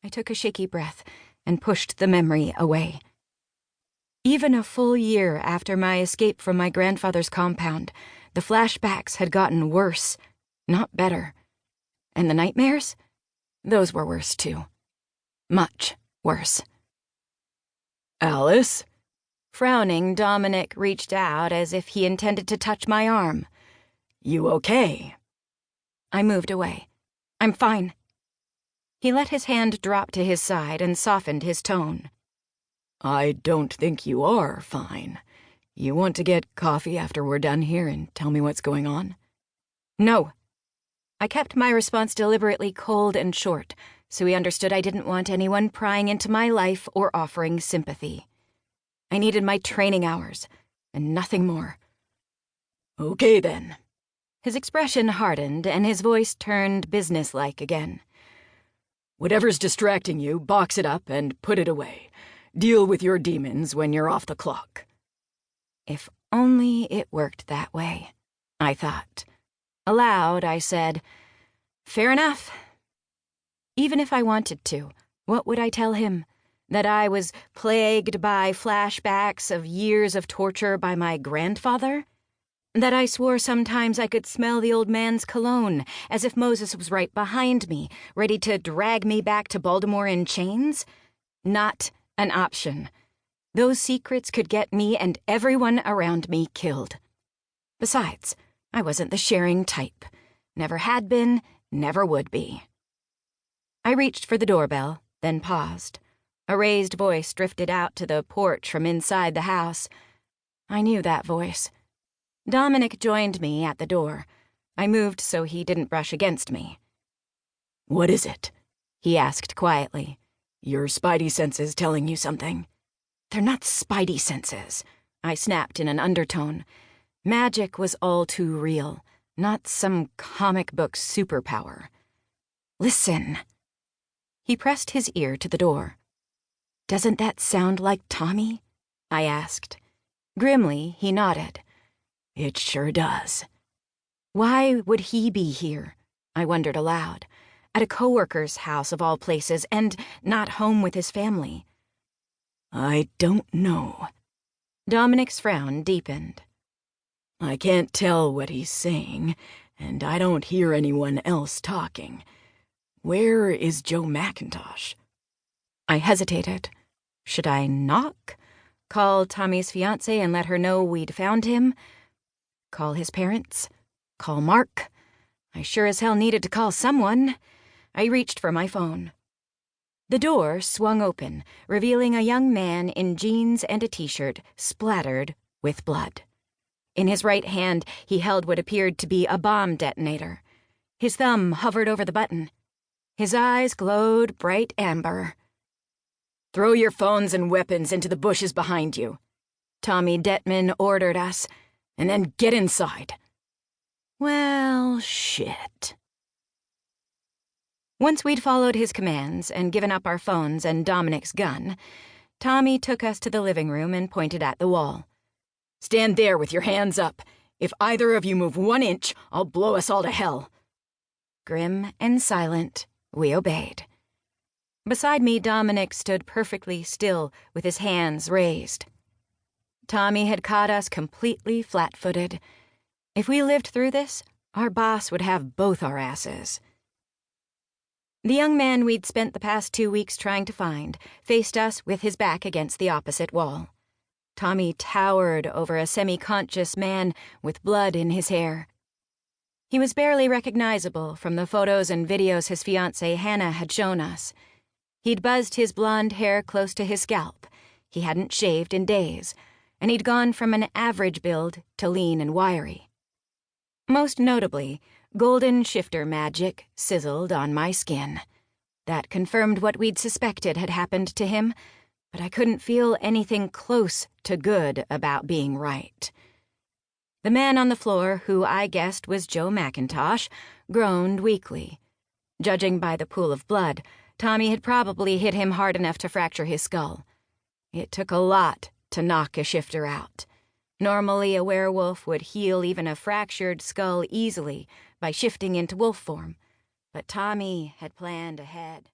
I took a shaky breath and pushed the memory away. Even a full year after my escape from my grandfather's compound, the flashbacks had gotten worse, not better. And the nightmares? Those were worse too. Much worse. Alice? Frowning, Dominic reached out as if he intended to touch my arm. You okay? I moved away. I'm fine. He let his hand drop to his side and softened his tone. I don't think you are fine. You want to get coffee after we're done here and tell me what's going on? No. I kept my response deliberately cold and short, so he understood I didn't want anyone prying into my life or offering sympathy. I needed my training hours, and nothing more. Okay, then. His expression hardened, and his voice turned businesslike again. Whatever's distracting you, box it up and put it away. Deal with your demons when you're off the clock. If only it worked that way, I thought. Aloud, I said, "Fair enough." Even if I wanted to, what would I tell him? That I was plagued by flashbacks of years of torture by my grandfather? That I swore sometimes I could smell the old man's cologne, as if Moses was right behind me, ready to drag me back to Baltimore in chains? Not an option. Those secrets could get me and everyone around me killed. Besides, I wasn't the sharing type. Never had been, never would be. I reached for the doorbell, then paused. A raised voice drifted out to the porch from inside the house. I knew that voice. Dominic joined me at the door. I moved so he didn't brush against me. What is it? He asked quietly. Your spidey senses telling you something? They're not spidey senses, I snapped in an undertone. Magic was all too real, not some comic book superpower. Listen. He pressed his ear to the door. Doesn't that sound like Tommy? I asked. Grimly, he nodded. It sure does. Why would he be here? I wondered aloud. At a coworker's house of all places, and not home with his family. I don't know. Dominic's frown deepened. I can't tell what he's saying, and I don't hear anyone else talking. Where is Joe McIntosh? I hesitated. Should I knock? Call Tommy's fiancée and let her know we'd found him? Call his parents? Call Mark? I sure as hell needed to call someone. I reached for my phone. The door swung open, revealing a young man in jeans and a t-shirt splattered with blood. In his right hand, he held what appeared to be a bomb detonator. His thumb hovered over the button. His eyes glowed bright amber. Throw your phones and weapons into the bushes behind you, Tommy Detman ordered us, and then get inside. Well, shit. Once we'd followed his commands and given up our phones and Dominic's gun, Tommy took us to the living room and pointed at the wall. Stand there with your hands up. If either of you move 1 inch, I'll blow us all to hell. Grim and silent, we obeyed. Beside me, Dominic stood perfectly still with his hands raised. Tommy had caught us completely flat-footed. If we lived through this, our boss would have both our asses. The young man we'd spent the past 2 weeks trying to find faced us with his back against the opposite wall. Tommy towered over a semi-conscious man with blood in his hair. He was barely recognizable from the photos and videos his fiancée Hannah had shown us. He'd buzzed his blonde hair close to his scalp. He hadn't shaved in days, and he'd gone from an average build to lean and wiry. Most notably, golden shifter magic sizzled on my skin. That confirmed what we'd suspected had happened to him, but I couldn't feel anything close to good about being right. The man on the floor, who I guessed was Joe McIntosh, groaned weakly. Judging by the pool of blood, Tommy had probably hit him hard enough to fracture his skull. It took a lot to knock a shifter out. Normally, a werewolf would heal even a fractured skull easily by shifting into wolf form, but Tommy had planned ahead.